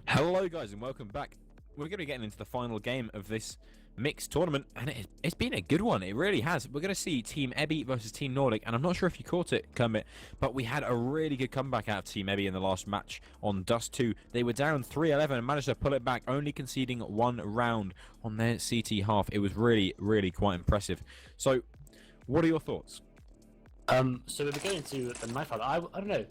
Hello guys and welcome back. We're going to be getting into the final game of this mixed tournament and it's been a good one. It really has. We're going to see Team Ebby versus Team Nordic, and I'm not sure if you caught it, Kermit, but we had a really good comeback out of Team Ebby in the last match on Dust 2. They were down 3-11 and managed to pull it back, only conceding one round on their CT half. It was really quite impressive. So what are your thoughts? So we're going to the knife round. I don't know.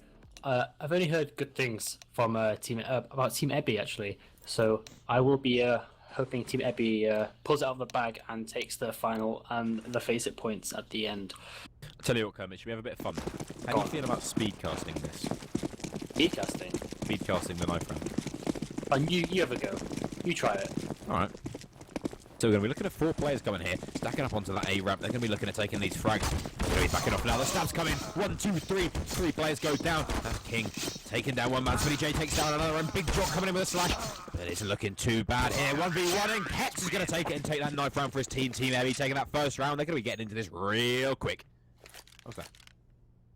I've only heard good things from team about Team Ebby actually. So I will be hoping Team Ebby pulls it out of the bag and takes the final and the face it points at the end. I'll tell you what, Kermit, should we have a bit of fun? How do you feel about speed casting this? Speed casting. Speed casting the knife round. And you have a go. You try it. Alright. So we're going to be looking at 4 players coming here, stacking up onto that A ramp. They're going to be looking at taking these frags. They're going to be backing off now. The stabs coming. 1, 2, 3. 3 players go down. That's King taking down one man. Smitty J takes down another, and Big Jock coming in with a slash. But it isn't looking too bad here. 1v1, and Hex is going to take it and take that knife round for his team. Team Ebby taking that first round. They're going to be getting into this real quick. What's that?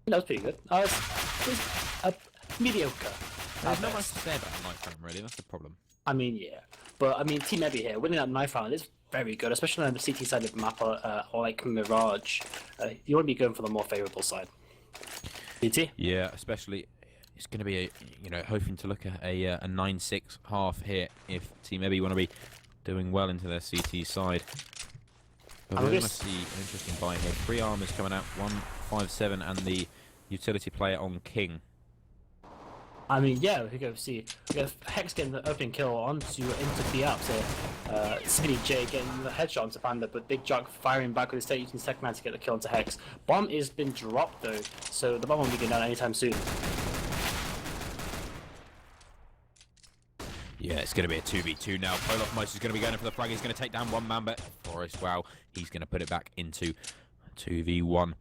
That was pretty good. It's mediocre. There's not much to say about the knife round, really. That's the problem. I mean, yeah. But I mean, Team Ebby here winning that knife round is very good, especially on the CT side of the map or like Mirage. You want to be going for the more favourable side. CT? Yeah, especially it's going to be hoping to look at a 9-6 half here if Team Ebby want to be doing well into their CT side. But we're going to see an interesting buy here. 3 armors coming out, 157, and the utility player on King. I mean, yeah, we go see. We have Hex getting the opening kill onto into the up. So, Smitty J getting the headshot onto Panda, but Big Jock firing back with his state using second man to get the kill onto Hex. Bomb has been dropped though, so the bomb won't be getting down anytime soon. Yeah, it's going to be a 2v2 now. Polof Mice is going to be going for the frag. He's going to take down one man, but Forrest, wow, he's going to put it back into 2v1.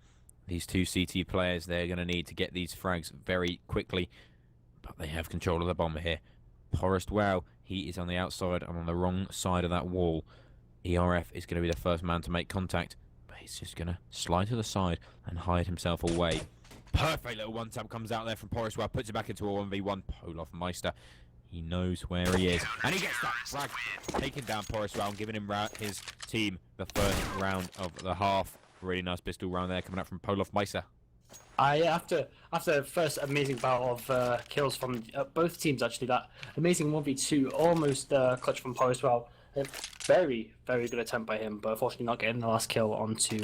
These 2 CT players, they're going to need to get these frags very quickly. But they have control of the bomber here. Forrest, wow, he is on the outside and on the wrong side of that wall. ERF is going to be the first man to make contact, but he's just going to slide to the side and hide himself away. Perfect little one-tap comes out there from Forrest, wow, puts it back into a 1v1. Polof Meister, he knows where he is, and he gets that frag, taking down Forrest, wow, and giving him his team the first round of the half. Really nice pistol round there coming out from Polof Meister. After the first amazing battle of kills from both teams, actually, that amazing 1v2 almost clutch from Forrest. Well, a very good attempt by him, but unfortunately not getting the last kill onto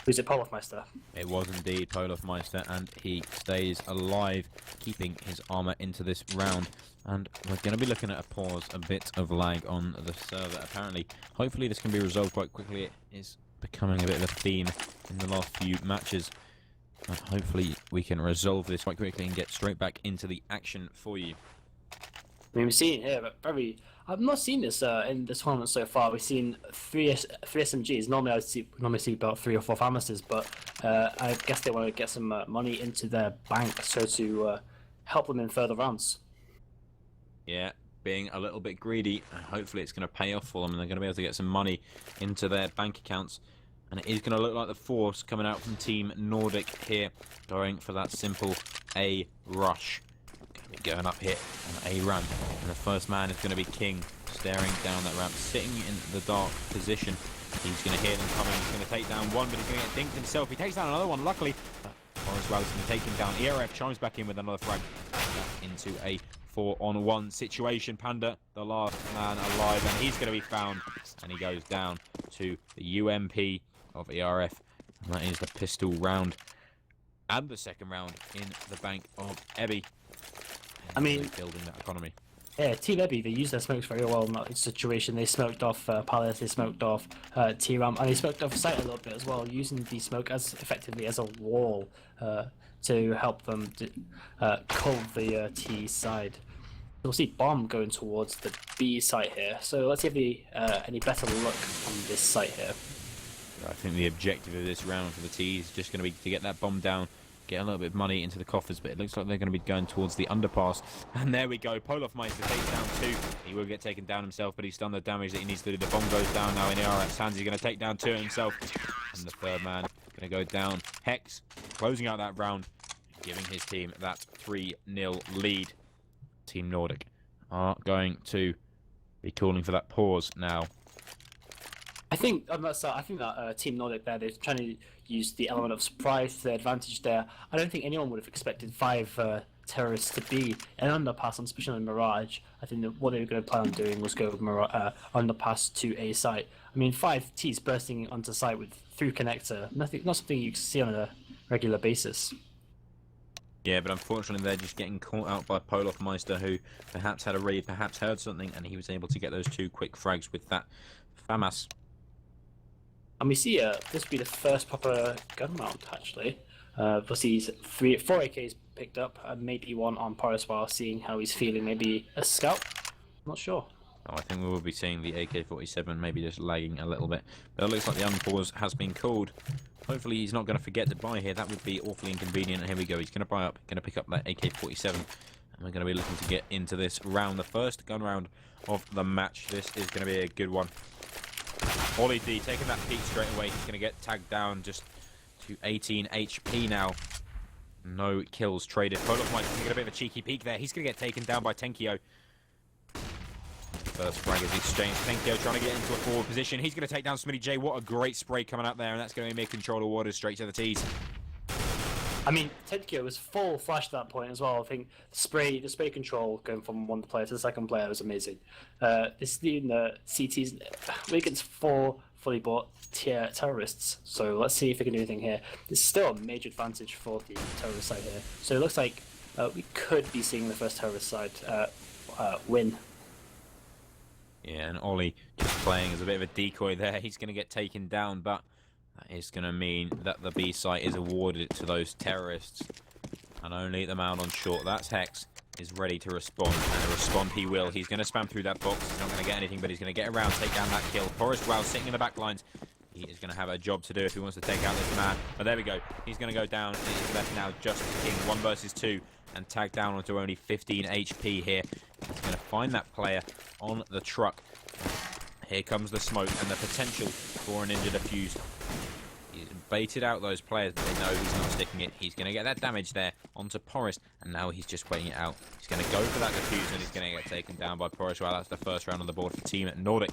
who's it, Polofmeister. It was indeed Polofmeister, and he stays alive, keeping his armor into this round. And we're going to be looking at a pause, a bit of lag on the server. Apparently, hopefully this can be resolved quite quickly. It is becoming a bit of a theme in the last few matches. Hopefully we can resolve this quite quickly and get straight back into the action for you. I mean, we've seen here, but I've not seen this in this tournament so far. We've seen three SMGs. Normally, I see about 3 or 4 pharmacists, but I guess they want to get some money into their bank, so to help them in further rounds. Yeah, being a little bit greedy, and hopefully it's going to pay off for them, and they're going to be able to get some money into their bank accounts. And it is going to look like the force coming out from Team Nordic here, going for that simple A rush. Going to be going up here on A ramp, and the first man is going to be King, staring down that ramp, sitting in the dark position. He's going to hear them coming. He's going to take down one, but he's going to get dinked himself. He takes down another one, luckily. Forrest Well is going to take him down. ERF chimes back in with another frag into a 4-on-1 situation. Panda, the last man alive, and he's going to be found, and he goes down to the UMP of ERF, and that is the pistol round and the second round in the bank of Ebby. I mean, building that economy. Yeah, Team Ebby, they used their smokes very well in that situation. They smoked off Palace, they smoked off T-Ram, and they smoked off Site a little bit as well, using the smoke as effectively as a wall to help them cull the T side. We'll see Bomb going towards the B site here, so let's see if they any better luck on this site here. I think the objective of this round for the T is just going to be to get that bomb down, get a little bit of money into the coffers, but it looks like they're going to be going towards the underpass. And there we go, Polof Meister takes down 2. He will get taken down himself, but he's done the damage that he needs to do. The bomb goes down now in ARF's hands. He's going to take down 2 himself. And the third man going to go down. Hex closing out that round, giving his team that 3-0 lead. Team Nordic are going to be calling for that pause now. I think on that side, I think that Team Nordic there, they're trying to use the element of surprise to their advantage there. I don't think anyone would have expected 5 terrorists to be an underpass, especially on Mirage. I think that what they were going to plan on doing was go underpass to a site. I mean, 5 Ts bursting onto site with through connector, not something you see on a regular basis. Yeah, but unfortunately they're just getting caught out by Meister, who perhaps had a read, perhaps heard something, and he was able to get those 2 quick frags with that FAMAS. And we see this will be the first proper gun round, actually. We'll see 4 AKs picked up, and maybe one on Paris while seeing how he's feeling. Maybe a scout? Not sure. Oh, I think we will be seeing the AK-47 maybe just lagging a little bit. But it looks like the unpause has been called. Hopefully he's not going to forget to buy here. That would be awfully inconvenient. And here we go. He's going to buy up, going to pick up that AK-47. And we're going to be looking to get into this round, the first gun round of the match. This is going to be a good one. Ollie D taking that peek straight away. He's going to get tagged down just to 18 HP now. No kills traded. Polofmeister going to get a bit of a cheeky peek there. He's going to get taken down by Tenkio. First frag is exchanged. Tenkio trying to get into a forward position. He's going to take down Smitty J. What a great spray coming out there, and that's going to be mid-control awarded straight to the tees. I mean, Tenkio was full flash at that point as well. I think the spray control going from one player to the second player was amazing. This in the CTs, we're against 4 fully bought terrorists. So let's see if we can do anything here. This is still a major advantage for the terrorist side here. So it looks like we could be seeing the first terrorist side win. Yeah, and Ollie just playing as a bit of a decoy there. He's going to get taken down, but that is going to mean that the B site is awarded to those terrorists. And only the man on short, that's Hex, is ready to respond. And respond he will. He's going to spam through that box. He's not going to get anything, but he's going to get around, take down that kill. Forrest Wow sitting in the back lines. He is going to have a job to do if he wants to take out this man. But there we go. He's going to go down. He's left now just King. 1 versus 2. And tag down onto only 15 HP here. He's going to find that player on the truck. Here comes the smoke and the potential for a ninja defuse. He's baited out those players, but they know he's not sticking it. He's going to get that damage there onto Porris, and now he's just waiting it out. He's going to go for that defuse, and he's going to get taken down by Porris. Well, that's the first round on the board for Team Nordic.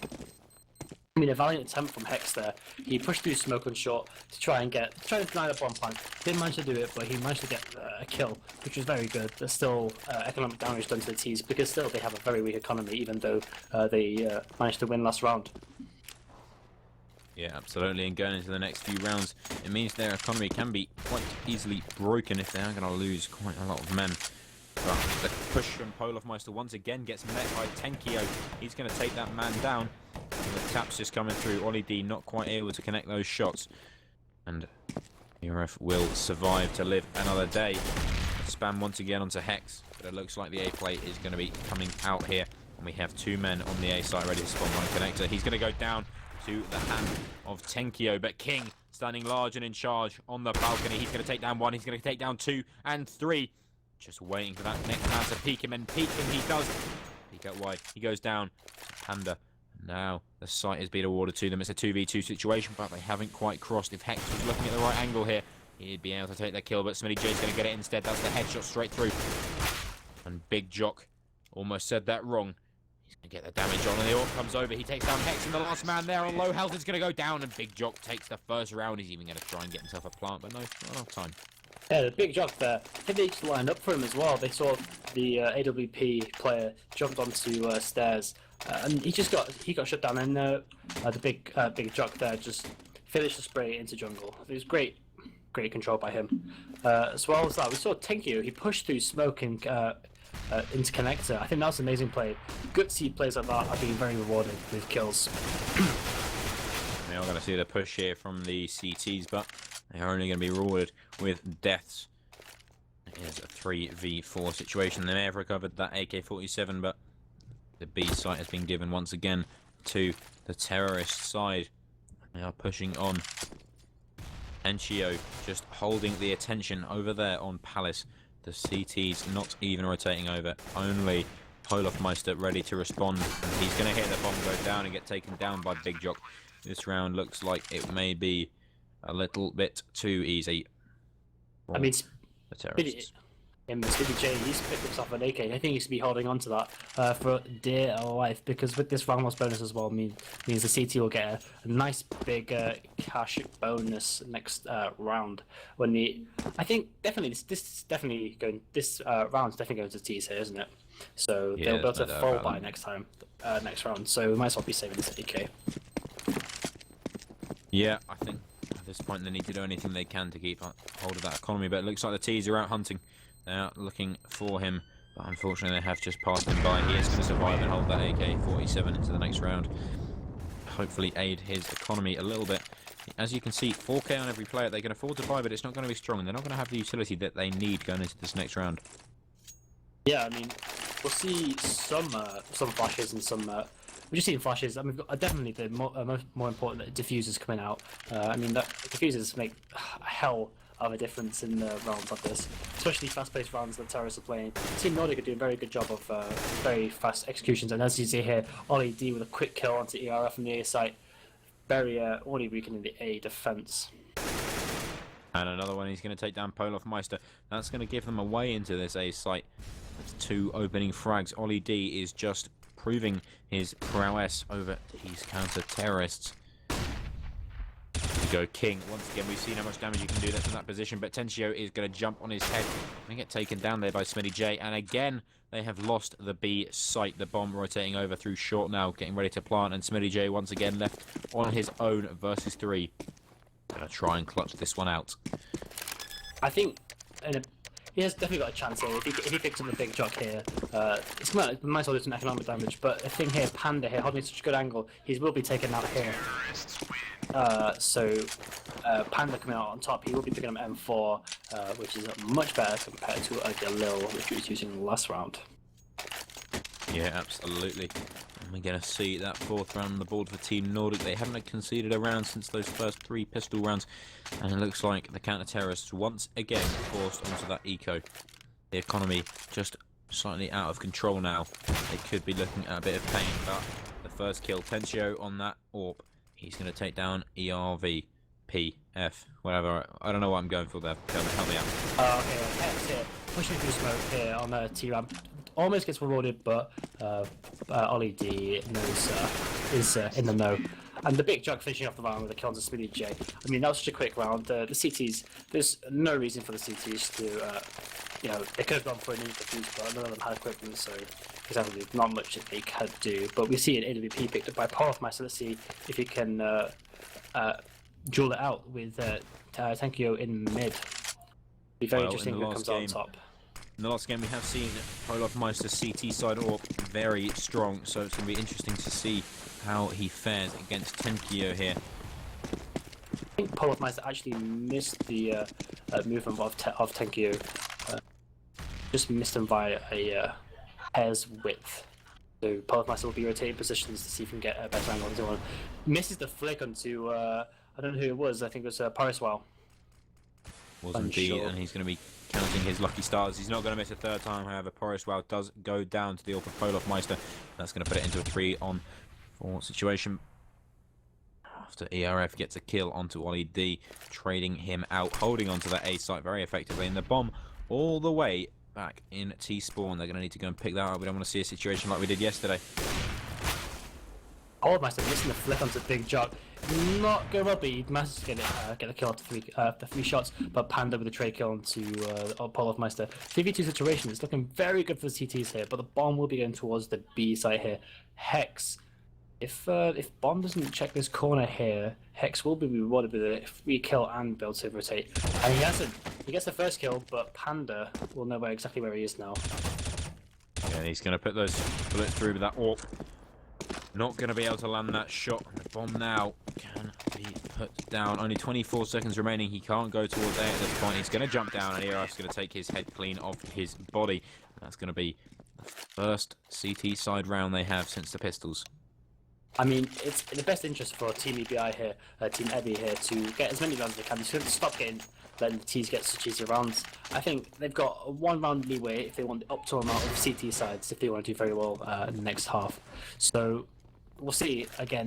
I mean, a valiant attempt from Hex there. He pushed through smoke and short to try to deny the bomb plant. Didn't manage to do it, but he managed to get a kill, which was very good. There's still economic damage done to the T's because still they have a very weak economy, even though they managed to win last round. Yeah, absolutely. And going into the next few rounds, it means their economy can be quite easily broken if they are going to lose quite a lot of men. But the push from Polofmeister once again gets met by Tenkio. He's going to take that man down. And the taps just coming through. Ollie D not quite able to connect those shots. And Uref will survive to live another day. Spam once again onto Hex. But it looks like the A plate is going to be coming out here. And we have 2 men on the A site ready to spawn one connector. He's going to go down to the hand of Tenkio. But King standing large and in charge on the balcony. He's going to take down 1. He's going to take down 2 and 3. Just waiting for that next man to peek him, and peek him he does. Peek out wide. He goes down to Panda. Now the site has been awarded to them. It's a 2v2 situation, but they haven't quite crossed. If Hex was looking at the right angle here, he'd be able to take that kill, but Smitty J's going to get it instead. That's the headshot straight through. And Big Jock almost said that wrong. He's going to get the damage on, and the AWP comes over. He takes down Hex, and the last man there on low health is going to go down, and Big Jock takes the first round. He's even going to try and get himself a plant, but no, not enough time. Yeah, the Big Jock there. I think they just lined up for him as well. They saw the AWP player jumped onto stairs, and he got shut down. And the Big Jock there just finished the spray into jungle. It was great control by him. As well as that, we saw Tenkio. He pushed through smoke and into connector. I think that was an amazing play. Gutsy plays like that are being very rewarded with kills. We are going to see the push here from the CTs, but they are only going to be rewarded with deaths. It is a 3v4 situation. They may have recovered that AK-47, but the B site has been given once again to the terrorist side. They are pushing on. Enchio just holding the attention over there on Palace. The CT's not even rotating over. Only Polofmeister ready to respond. And he's going to hit the bomb, go down, and get taken down by Big Jock. This round looks like it may be a little bit too easy. I mean, the terrorists. him, Stevie J, he's picked himself an AK. I think he should be holding on to that for dear life, because with this round loss bonus as well means the CT will get a nice big cash bonus next round. When I think definitely this definitely going this round's definitely going to T's here, isn't it? So Yeah, they'll be able there's to no doubt fall about by that. next round. So we might as well be saving this AK. Yeah, I think at this point they need to do anything they can to keep hold of that economy, but it looks like the T's are out hunting. They're out looking for him, but unfortunately they have just passed him by. He is going to survive and hold that AK-47 into the next round. Hopefully aid his economy a little bit. As you can see, 4K on every player. They can afford to buy, but it's not going to be strong, and they're not going to have the utility that they need going into this next round. Yeah, I mean, we'll see some flashes and some. We're just seeing flashes. I mean, we've got, definitely the more important diffusers coming out. I mean, that diffusers make a hell of a difference in the rounds like this, especially fast-paced rounds that terrorists are playing. Team Nordic are doing a very good job of very fast executions, and as you see here, Ollie D with a quick kill onto ERF from the A site, very already weakening the A defense. And another one, he's going to take down Polof Meister. That's going to give them a way into this A site. That's 2 opening frags. Ollie D is just proving his prowess over these counter-terrorists. We go King. Once again, we've seen how much damage you can do from that position, but Tensio is going to jump on his head and get taken down there by Smitty J. And again, they have lost the B site. The bomb rotating over through short now, getting ready to plant, and Smitty J once again left on his own versus 3. Gonna try and clutch this one out. I think he has definitely got a chance here. If he picks up the big jock here, it's might as well do some economic damage. But the thing here, Panda here, holding such a good angle, he will be taken out here. Panda coming out on top, he will be picking up M4, which is much better compared to Galil, which he was using last round. Yeah, absolutely. And we're going to see that 4th round on the board for Team Nordic. They haven't conceded a round since those first 3 pistol rounds. And it looks like the counter-terrorists once again forced onto that eco. The economy just slightly out of control now. They could be looking at a bit of pain, but the first kill, Tensio on that AWP. He's going to take down ERV, PF, whatever. I don't know what I'm going for there. Help me out. Okay, X here, pushing through smoke here on T-Ramp. Almost gets rewarded, but Ollie D knows is in the know. And the big jug finishing off the round with a kill on Smitty J. I mean, that was such a quick round. The CTs, there's no reason for the CTs to, they could have gone for an defuse, but none of them had equipment, so exactly not much that they could do. But we see an AWP picked up by Powerfmaster. Let's see if he can duel it out with Tankio in mid. Be very interesting who comes out on top. In the last game, we have seen Polof Meister's CT side AWP very strong, so it's going to be interesting to see how he fares against Tenkio here. I think Powerfmaster actually missed the movement of Tenkio. Just missed him by a hair's width. So Powerfmaster will be rotating positions to see if he can get a better angle. One misses the flick onto I don't know who it was. I think it was Pariswell. Was indeed, and he's going to be counting his lucky stars. He's not going to miss a 3rd time, however. Poriswell does go down to the AWP of Polof Meister. That's going to put it into a 3-on-4 situation. After ERF gets a kill onto Ollie D, trading him out, holding onto that A site very effectively. And the bomb all the way back in T-spawn. They're going to need to go and pick that up. We don't want to see a situation like we did yesterday. Powerfmaster missing the flick onto Big Jog. Not going well, but he manages to get the kill after 3 shots. But Panda with a trade kill onto Powerfmaster. 3v2 situation. It's looking very good for the CTs here, but the bomb will be going towards the B site here. Hex. If Bomb doesn't check this corner here, Hex will be rewarded with a free kill and be able to rotate. And he hasn't. He gets the first kill, but Panda will know exactly where he is now. Yeah, he's going to put those bullets through with that AWP. Not going to be able to land that shot. The bomb now can be put down. Only 24 seconds remaining. He can't go towards A at this point. He's going to jump down, and ERF's going to take his head clean off his body. That's going to be the first CT side round they have since the pistols. I mean, it's in the best interest for Team EBI here, Team Ebby here, to get as many rounds as they can. They should stop letting the T's get such easy rounds. I think they've got a 1 round leeway if they want the optimal amount of CT sides, if they want to do very well in the next half. So we'll see again.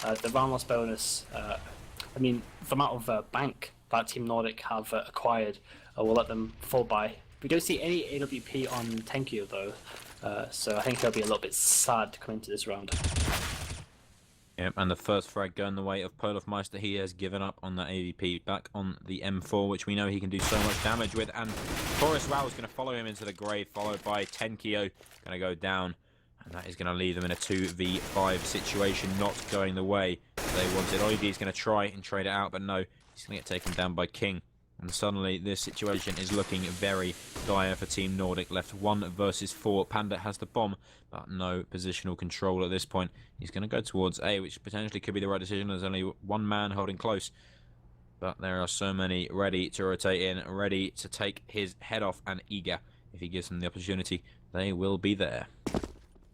The round loss bonus. I mean, the amount of bank that Team Nordic have acquired will let them fall by We don't see any AWP on Tenkyo though, so I think he'll be a little bit sad to come into this round. Yep, and the first frag going the way of Polofmeister. He has given up on that AVP back on the M4, which we know he can do so much damage with. And Forest Wow is going to follow him into the grave, followed by Tenkyo. Going to go down, and that is going to leave them in a 2v5 situation, not going the way they wanted. Oigi is going to try and trade it out, but no, he's going to get taken down by King. And suddenly this situation is looking very dire for Team Nordic. Left 1 versus 4. Panda has the bomb, but no positional control at this point. He's going to go towards A, which potentially could be the right decision. There's only one man holding close. But there are so many ready to rotate in, ready to take his head off, and eager. If he gives them the opportunity, they will be there. I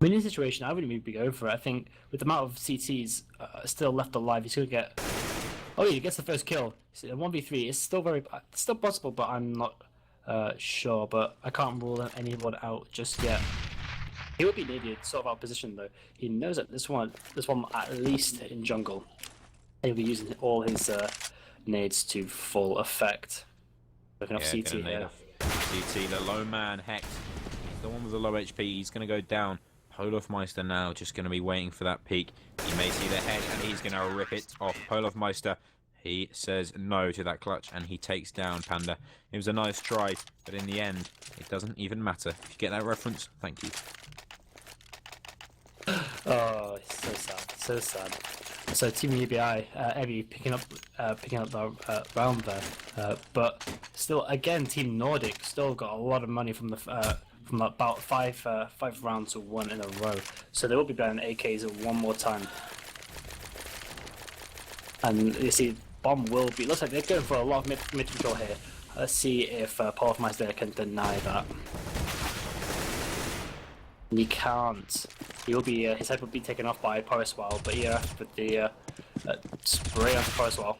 mean, in this situation, I wouldn't even be going for it. I think with the amount of CTs still left alive, he's going to get... Oh yeah, he gets the first kill. 1v3 is still still possible, but I'm not sure. But I can't rule anyone out just yet. He would be needed, sort of out of position though. He knows that this one at least in jungle. He'll be using all his nades to full effect. Looking off CT here. CT, the low man, Hex. He's the one with the low HP. He's going to go down. Polofmeister now just going to be waiting for that peek. He may see the head, and he's going to rip it off. Polofmeister, he says no to that clutch, and he takes down Panda. It was a nice try, but in the end, it doesn't even matter. If you get that reference, thank you. Oh, it's so sad, so sad. So Team UBI, Evie picking up the round there, but still, again, Team Nordic still got a lot of money from the from about five rounds to 1 in a row. So they will be playing AKs one more time. And you see, bomb will be. Looks like they're going for a lot of mid control here. Let's see if Polofmeister can deny that. He can't. He will be. His head will be taken off by Poriswell, but yeah, with the spray onto Poriswell.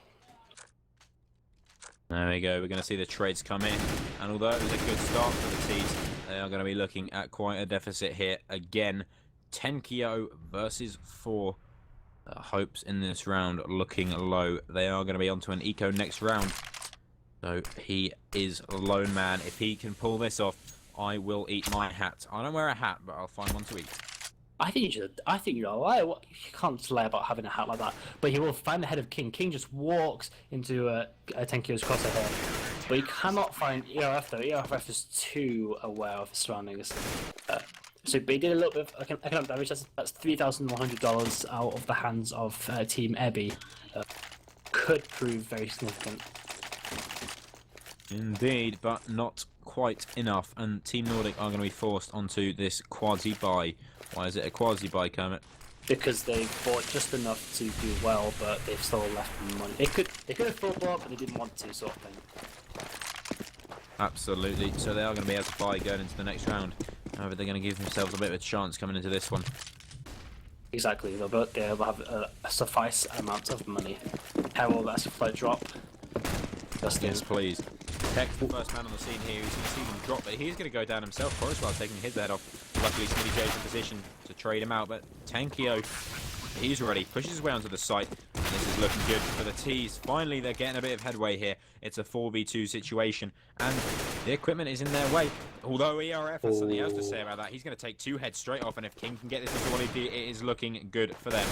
There we go. We're going to see the trades come in, and although it was a good start for the T's, they are going to be looking at quite a deficit here again. Tenkyo versus 4. Hopes in this round looking low. They are going to be onto an eco next round. So he is a lone man. If he can pull this off, I will eat my hat. I don't wear a hat, but I'll find one to eat. I think you're a liar. You can't lie about having a hat like that. But he will find the head of King. King just walks into Tenkyo's crosshair. But he cannot find ERF though. ERF is too aware of his surroundings. So, but he did a little bit of economic damage. That's $3,100 out of the hands of Team Ebby. Could prove very significant. Indeed, but not quite enough. And Team Nordic are going to be forced onto this quasi-buy. Why is it a quasi-buy, Kermit? Because they bought just enough to do well, but they've still left money. They could have full bought, but they didn't want to, sort of thing. Absolutely. So they are going to be able to buy going into the next round. However, they're going to give themselves a bit of a chance coming into this one. Exactly. They'll have a suffice amount of money. How will that supply drop? Yes, please. Tech, the first man on the scene here. He's going to see them drop, but he's going to go down himself. Forestwell taking his head off. Luckily, Smitty J's in position to trade him out, but Tenkyo, he's ready. Pushes his way onto the site, and this is looking good for the T's. Finally, they're getting a bit of headway here. It's a 4v2 situation, and the equipment is in their way. Although ERF has something else to say about that. He's going to take 2 heads straight off, and if King can get this into 1EP, it is looking good for them.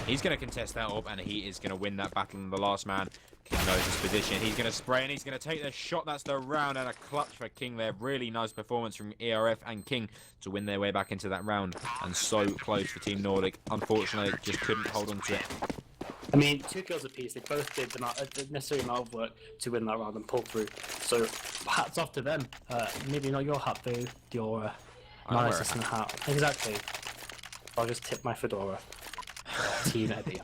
He's going to contest that up, and he is going to win that battle in the last man. King knows his position. He's going to spray, and he's going to take the shot. That's the round, and a clutch for King there. Really nice performance from ERF and King to win their way back into that round. And so close for Team Nordic. Unfortunately, just couldn't hold on to it. I mean, 2 kills apiece. They both did the necessary amount of work to win that round and pull through. So, hats off to them. Maybe not your hat, though. Your non-existent hat. Exactly. I'll just tip my fedora. Team Eddie.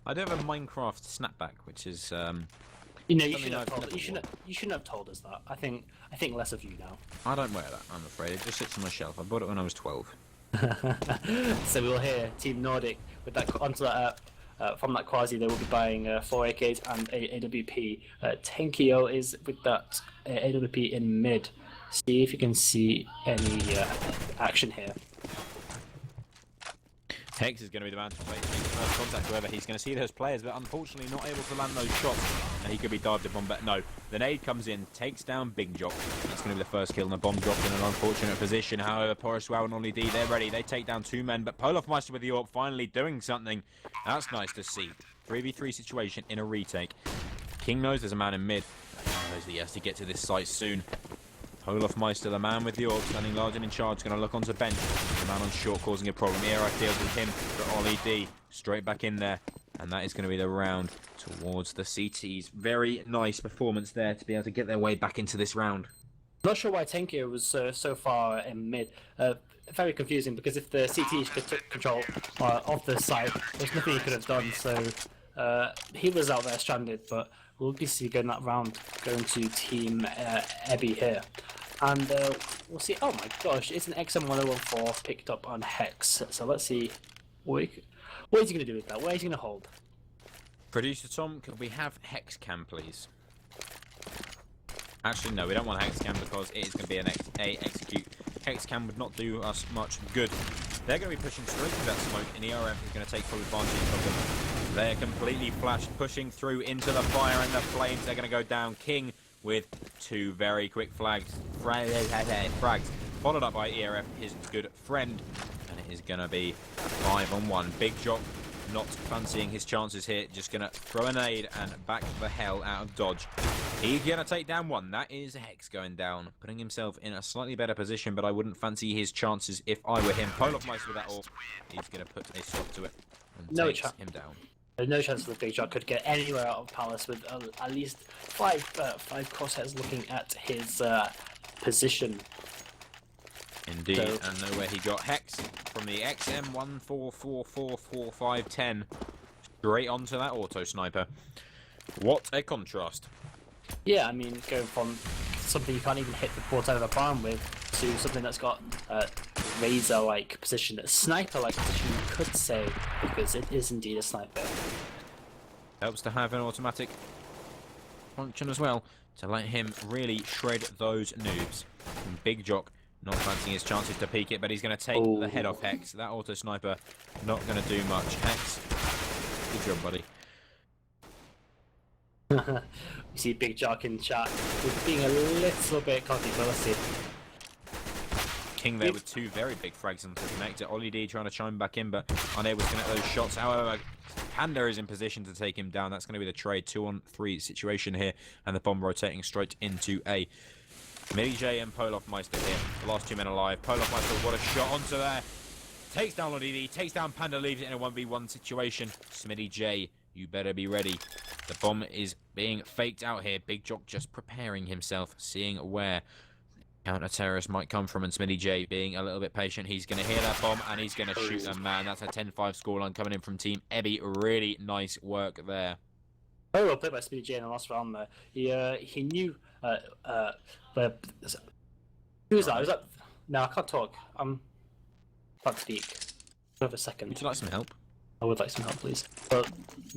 I do have a Minecraft snapback, which is you know, you shouldn't have told us that. I think less of you now. I don't wear that, I'm afraid. It just sits on my shelf. I bought it when I was 12. So we'll hear Team Nordic with that onto that. From that quasi, they will be buying 4 AKs and a AWP. Tenkyo is with that AWP in mid. See if you can see any action here. Hex is going to be the man to play first contact. However, he's going to see those players, but unfortunately not able to land those shots. And he could be dived upon, but no. The nade comes in, takes down Big Jock. That's going to be the first kill, and the bomb dropped in an unfortunate position. However, Poroswell and Ollie D, they're ready. They take down 2 men, but Polofmeister with the AWP finally doing something. That's nice to see. 3v3 situation in a retake. King knows there's a man in mid. He knows that he has to get to this site soon. Olofmeister, the man with the AWP, standing large and in charge, going to look onto bench. The man on short causing a problem. Here I deals with him, but Ollie D straight back in there. And that is going to be the round towards the CTs. Very nice performance there to be able to get their way back into this round. Not sure why Tenkir was so far in mid. Very confusing, because if the CT took control of the site, there's nothing he could have done. So he was out there stranded, but we'll be going that round, going to Team Ebby here. And we'll see. Oh my gosh, it's an XM1014 picked up on Hex. So let's see what is he going to do with that? Where is he going to hold? Producer Tom, could we have Hex cam, please? Actually, no, we don't want Hex cam because it is going to be an execute. Hex cam would not do us much good. They're going to be pushing straight through that smoke, and ERF is going to take full advantage of them. They're completely flashed, pushing through into the fire and the flames. They're going to go down. King with 2 very quick frags, followed up by ERF, his good friend. And it is going to be 5-on-1. Big Jock not fancying his chances here. Just going to throw a nade and back the hell out of dodge. He's going to take down 1. That is Hex going down, putting himself in a slightly better position, but I wouldn't fancy his chances if I were him. Polofmeister with that AWP. He's going to put a stop to it and takes him down. There's no chance that Big Jock could get anywhere out of Palace with at least five crosshairs looking at his position. Indeed, and nowhere he got Hex from the XM14444510 straight onto that auto sniper. What a contrast. Yeah, I mean, going from something you can't even hit the port out of a barn with to something that's got razor-like position, a sniper-like position, you could say, because it is indeed a sniper. Helps to have an automatic function as well to let him really shred those noobs. And Big Jock not fancying his chances to peek it, but he's going to take the head off Hex. That auto sniper not going to do much. Hex, good job, buddy. We see Big Jock in chat with being a little bit cocky, but let's see. King there with 2 very big frags on to connect it. Ollie D trying to chime back in, but unable to connect those shots. However, Panda is in position to take him down. That's going to be the trade 2-on-3 situation here, and the bomb rotating straight into A. Smitty J and Polofmeister here, the last 2 men alive. Polofmeister, what a shot onto there. Takes down Ollie D, takes down Panda, leaves it in a 1v1 situation. Smitty J, you better be ready. The bomb is being faked out here. Big Jock just preparing himself, seeing where counter-terrorist might come from, and Smitty J being a little bit patient. He's going to hear that bomb, and he's going to shoot them, man. That's a 10-5 scoreline coming in from Team Ebby. Really nice work there. Very well played by Smitty J in the last round there. He knew... who was that? Was that... No, I can't talk. I'm... can't speak. For a second. Would you like some help? I would like some help, please. But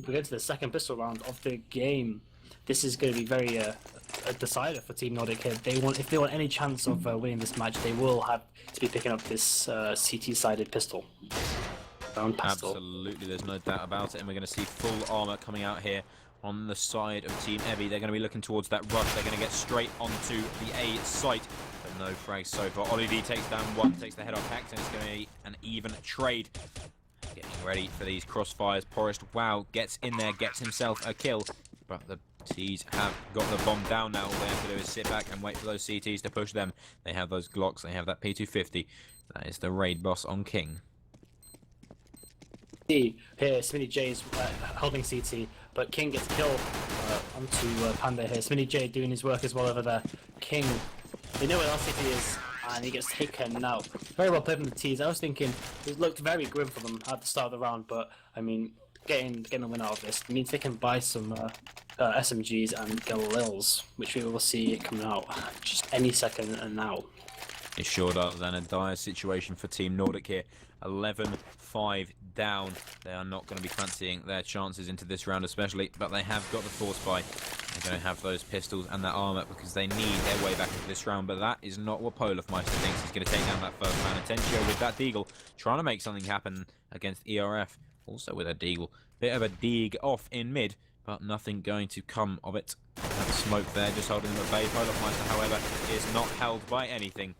we go to the second pistol round of the game. This is going to be very a decider for Team Nordic here. If they want any chance of winning this match, they will have to be picking up this CT-sided pistol. Absolutely, there's no doubt about it. And we're going to see full armor coming out here on the side of Team Ebby. They're going to be looking towards that rush. They're going to get straight onto the A site. But no frags so far. Ollie D takes down 1, takes the head off Hex, and it's going to be an even trade. Getting ready for these crossfires. Porist, wow, gets in there, gets himself a kill. But the T's have got the bomb down now. All they have to do is sit back and wait for those CTs to push them. They have those Glocks, they have that P250. That is the raid boss on King. Here, Smitty J is holding CT, but King gets killed onto Panda here. Smitty J doing his work as well over there. King, they know where LCP is, and he gets taken out. Very well played from the T's. I was thinking it looked very grim for them at the start of the round, but I mean, getting the win out of this means they can buy some SMGs and Galils, which we will see coming out just any second and now. It sure does, and a dire situation for Team Nordic here. 11-5 down. They are not going to be fancying their chances into this round especially, but they have got the force buy. They're going to have those pistols and that armor because they need their way back into this round, but that is not what Polofmeister thinks. He's going to take down that first man. Attencio with that deagle, trying to make something happen against ERF. Also with a deagle. Bit of a dig off in mid, but nothing going to come of it. That smoke there just holding them at bay. Polofmeister, however, is not held by anything.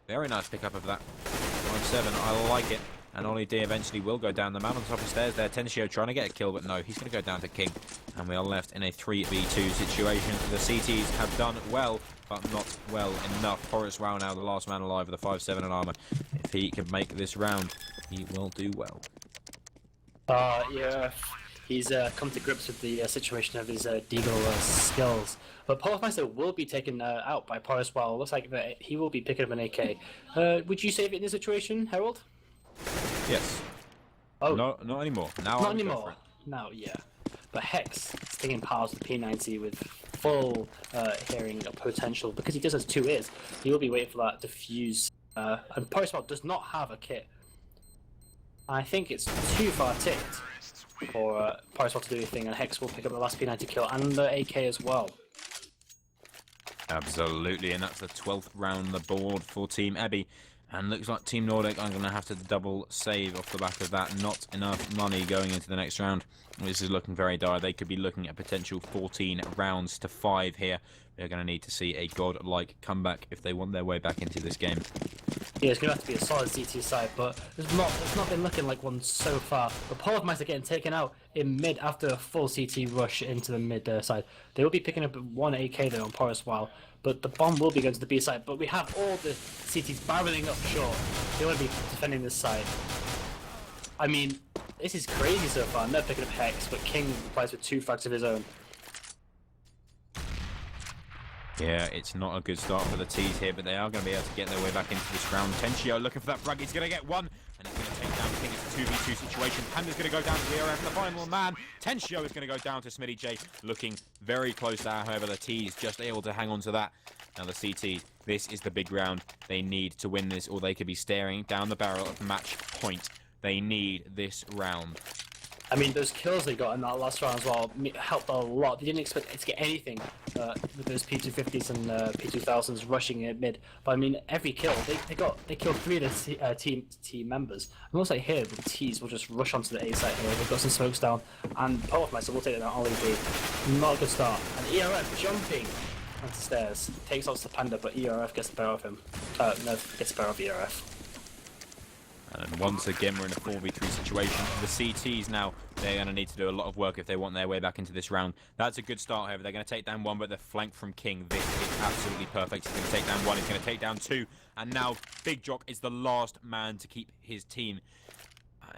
Very nice pickup of that. 5-7, I like it. And Ollie D eventually will go down. The man on top of the stairs there, Tencio trying to get a kill, but no, he's going to go down to King. And we are left in a 3v2 situation. The CTs have done well, but not well enough. Forrest Wow now the last man alive with a 5-7 in armor. If he can make this round, he will do well. Yeah, he's come to grips with the situation of his deagle skills. But Polofmeister will be taken out by Forrest Wow. Looks like that he will be picking up an AK. Would you save it in this situation, Harold? Yes. Oh. No, not anymore. Now Not anymore. Now, yeah. But Hex, stinging powers with P90 with full hearing potential, because he does have 2 ears. He will be waiting for that to fuse. And Poriswell does not have a kit. I think it's too far ticked for Poriswell to do anything, and Hex will pick up the last P90 kill and the AK as well. Absolutely, and that's the 12th round on the board for Team Ebby. And looks like Team Nordic are going to have to double save off the back of that. Not enough money going into the next round. This is looking very dire. They could be looking at potential 14 rounds to 5 here. They're going to need to see a godlike comeback if they want their way back into this game. Yeah, it's going to have to be a solid CT side, but it's not been looking like one so far. But Polofmeister getting taken out in mid after a full CT rush into the mid side. They will be picking up 1 AK there on Porus while, but the bomb will be going to the B side. But we have all the CTs barreling up short. They want to be defending this side. I mean, this is crazy so far. They're picking up Hex, but King replies with 2 frags of his own. Yeah, it's not a good start for the T's here, but they are going to be able to get their way back into this round. Tencio looking for that frag. He's going to get one, and he's going to take down King. It's a 2v2 situation. Panda's going to go down to the RF. The final man, Tencio, is going to go down to Smitty J, looking very close there. However, the T's just able to hang on to that. Now the CT, this is the big round. They need to win this, or they could be staring down the barrel of match point. They need this round. I mean, those kills they got in that last round as well helped a lot. They didn't expect it to get anything with those P250s and P2000s rushing in mid. But I mean, every kill they killed 3 of the team members. And also here, the T's will just rush onto the A site here. They've got some smokes down, and Polofmeister will take it down. Ollie B, not a good start. And ERF jumping onto stairs takes off the Panda, but ERF gets the better of him. No, gets the better of ERF. And once again, we're in a 4v3 situation. The CTs now, they're going to need to do a lot of work if they want their way back into this round. That's a good start, however. They're going to take down 1, but they're flanked from King. This is absolutely perfect. He's going to take down 1, he's going to take down 2. And now Big Jock is the last man to keep his team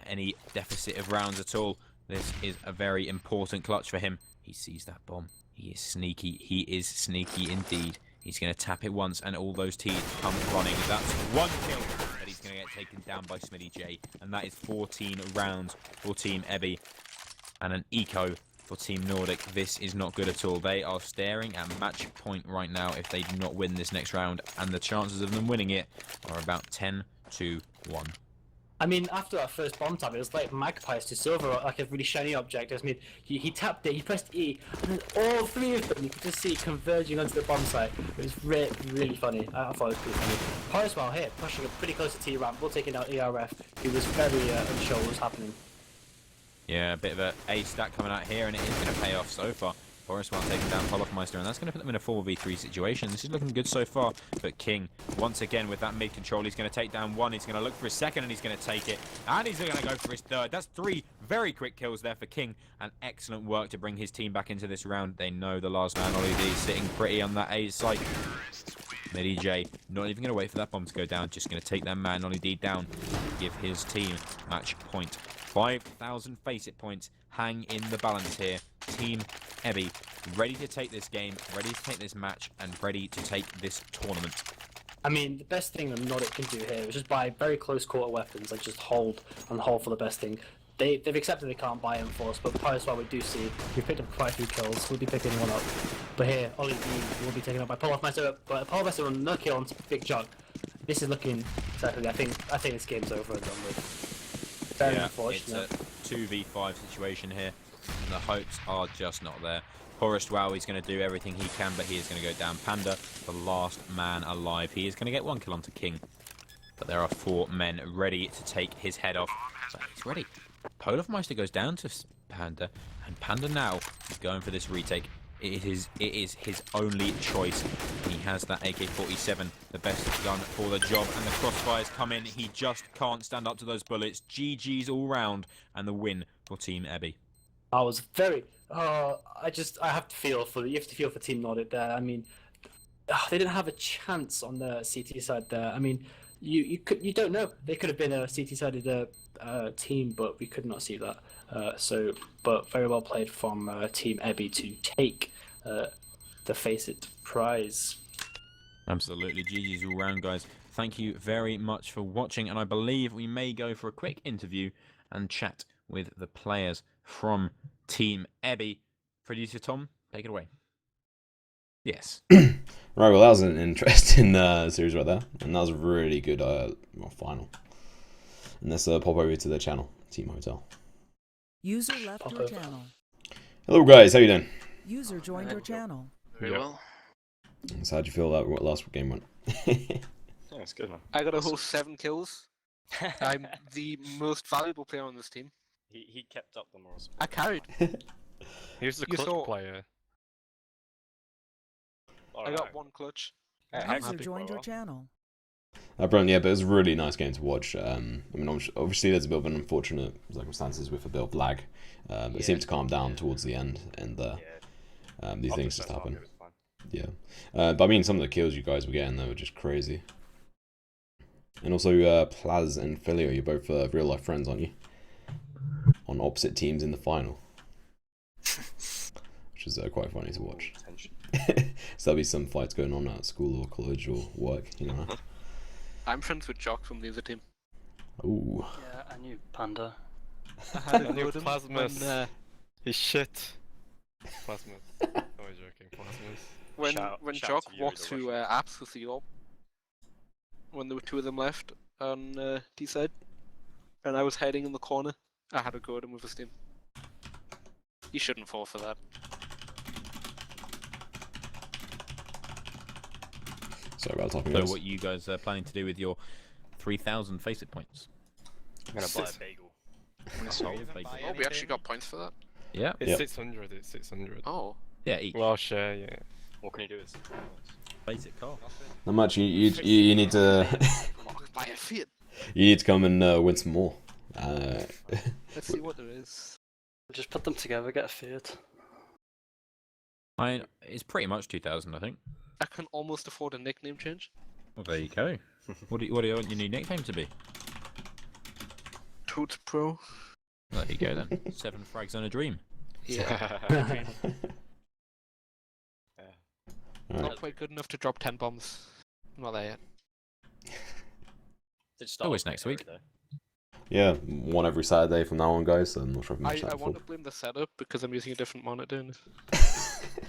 any deficit of rounds at all. This is a very important clutch for him. He sees that bomb. He is sneaky. He is sneaky indeed. He's going to tap it once, and all those T's come running. That's 1 kill. He's going to get taken down by Smitty J, and that is 14 rounds for Team Ebby and an eco for Team Nordic. This is not good at all. They are staring at match point right now if they do not win this next round, and the chances of them winning it are about 10 to 1. I mean, after that first bomb tap, it was like magpies to silver, like a really shiny object. I mean, he tapped it, he pressed E, and then all 3 of them you could just see converging onto the bomb site. It was really funny. I thought it was pretty funny. Poriswell here, pushing up pretty close to T-Ramp. We'll taking out ERF, who was very unsure what was happening. Yeah, a bit of a stack coming out here, and it is going to pay off so far. Forrest while taking down Polofmeister, and that's going to put them in a 4v3 situation. This is looking good so far, but King, once again with that mid control, he's going to take down 1, he's going to look for his second, and he's going to take it, and he's going to go for his third. That's 3 very quick kills there for King, and excellent work to bring his team back into this round. They know the last man, Ollie D, sitting pretty on that A site. Smitty J, not even going to wait for that bomb to go down, just going to take that man, Ollie D, down, give his team match point. 5,000 face-it points hang in the balance here. Team Ebby ready to take this game, ready to take this match, and ready to take this tournament. I mean, the best thing that Nordic can do here is just buy very close quarter weapons and just hold and hold for the best thing. They've accepted they can't buy Enforce, but Poriswell we do see. We've picked up quite a few kills. We'll be picking 1 up. But here, Ollie D will be taken up by Polofmeister, but Polofmeister will no kill on Big Jug. This is looking exactly. I think this game's over and done with. Very unfortunate. It's a 2v5 situation here. and the hopes are just not there. Forest Wow, he's going to do everything he can, but he is going to go down. Panda, the last man alive. He is going to get 1 kill onto King, but there are 4 men ready to take his head off. So he's ready. Polarmeister goes down to Panda, and Panda now is going for this retake. It is his only choice. He has that AK-47, the best gun for the job, and the crossfires come in. He just can't stand up to those bullets. GG's all round, and the win for Team Ebby. I was very. I have to feel for you have to feel for Team Nordic there. I mean, they didn't have a chance on the CT side there. I mean, you don't know. They could have been a CT sided team, but we could not see that. But very well played from Team Ebby to take the Faceit prize. Absolutely, GG's all round, guys. Thank you very much for watching, and I believe we may go for a quick interview and chat with the players from Team Ebby. Producer Tom, take it away. Yes. Right, well, that was an interesting series right there, and that was a really good final. And let's pop over to the channel, Team Hotel. User left your channel. Hello, guys. How you doing? User joined your channel. Very well. So how'd you feel that last game went? Yeah, it's good, man. I got a whole 7 kills. I'm the most valuable player on this team. He kept up the morals. I carried. He was the You clutch saw- player. I got 1 clutch. User joined your channel. Brilliant, yeah, but it was a really nice game to watch. I mean, obviously there's a bit of an unfortunate circumstances with a bit of lag, but it seemed to calm down towards the end, and these things just happen. Yeah, but I mean, some of the kills you guys were getting, they were just crazy. And also, Plaz and Filio, you're both real life friends, aren't you? On opposite teams in the final, which is quite funny to watch. So there'll be some fights going on at school or college or work, you know. I'm friends with Jock from the other team. Ooh. Yeah, I knew Panda. I had I a knew good Plasmus. He's shit. Plasmus. Oh, joking. Plasmus. when Shout Jock to Yuri, walked the through apps with the orb, when there were 2 of them left on D side, and I was hiding in the corner, I had a go at him with a steam. He shouldn't fall for that. Sorry about talking. So what you guys are planning to do with your 3,000 Faceit points? I'm gonna buy a bagel. Oh, we actually got points for that? Yeah. It's Yep. 600. It's 600. Oh. Yeah, each. Well, share, yeah. What can you do with Basic car. Not much. You need to Buy a Fiat. you need to come and win some more. Let's see what there is. Just put them together, get a Fiat. It's pretty much 2,000, I think. I can almost afford a nickname change. Well, there you go. What do you want your new nickname to be? Toot Pro. There you go then. 7 frags on a dream. Yeah. Alright. Not quite good enough to drop 10 bombs. Not there yet. Always next week. Yeah, one every Saturday from now on, guys. So I'm not sure if I mentioned I that want before. to blame the setup because I'm using a different monitor. And...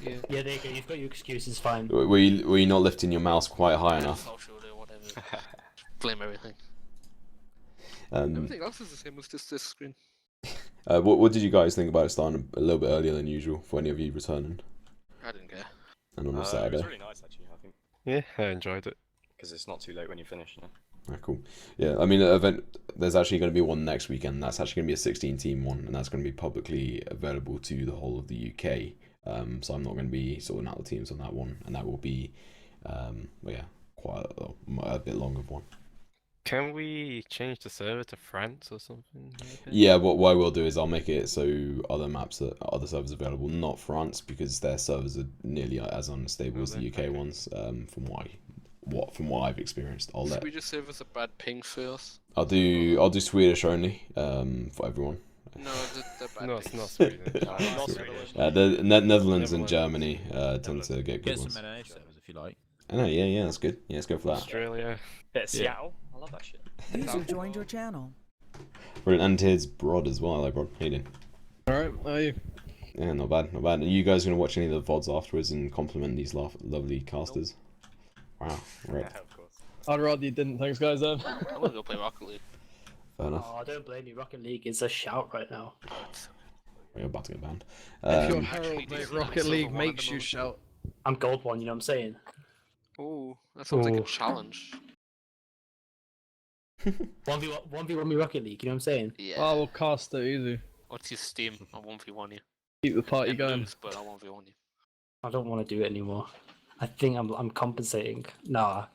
yeah. Yeah, there you go. You've got your excuses. Fine. Were you not lifting your mouse quite high enough? Social or whatever. Blame everything. Um, Everything else is the same as just this screen. what did you guys think about it starting a little bit earlier than usual for any of you returning? I didn't care. And on a It Saturday. was really nice actually, I think, Yeah, I enjoyed it. because it's not too late when you finish. You know? Cool. Yeah, I mean, there's actually going to be one next weekend. That's actually going to be a 16-team one, and that's going to be publicly available to the whole of the UK. So I'm not going to be sorting out the teams on that one, and that will be, quite a bit longer of one. Can we change the server to France or something? Maybe? Yeah, what I will do is I'll make it so other servers available, not France, because their servers are nearly as unstable as the UK ones. From what I've experienced, Should we just save us a bad ping first? I'll do Swedish only for everyone. No, the bad No, it's pings. not Sweden. Not Swedish. The Netherlands and Germany tend to get good Get ones. some NNH servers if you like. I know, yeah, that's good. Yeah, let's go for that. Australia. Yeah, Seattle. I love that shit. User joined your channel. Brilliant. And here's Brod as well. Hello, Brod. How you doing? Alright, how are you? Yeah, not bad, not bad. Are you guys going to watch any of the VODs afterwards and compliment these lovely casters? Wow, right. Yeah, of course. I'd rather you didn't, thanks guys. I'm gonna go play Rocket League. Fair enough. Oh, don't blame me. Rocket League is a shout right now. You're about to get banned. If you're Um, Herald, mate, Rocket League makes you shout. I'm gold one, you know what I'm saying? Oh, that sounds like a Ooh. challenge. 1v1 me Rocket League, you know what I'm saying? Yeah. Oh, we'll cast it easy. What's your Steam? I 1v1 you. Keep the party And going. lose, but I 1v1 you. I don't want to do it anymore. I think I'm compensating. Nah.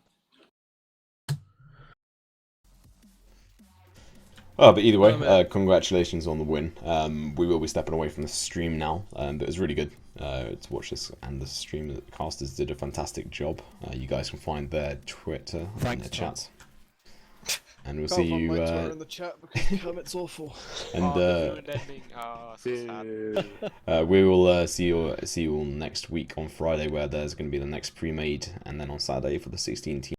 Oh, but either way, Oh, congratulations on the win. We will be stepping away from the stream now, but it was really good to watch this, and the stream the casters did a fantastic job. You guys can find their Twitter and their chats. And we'll see you. in the chat because Kermit's awful. And Ruined ending. Oh, so sad. we will see you all next week on Friday, where there's going to be the next pre-made, and then on Saturday for the 16 team.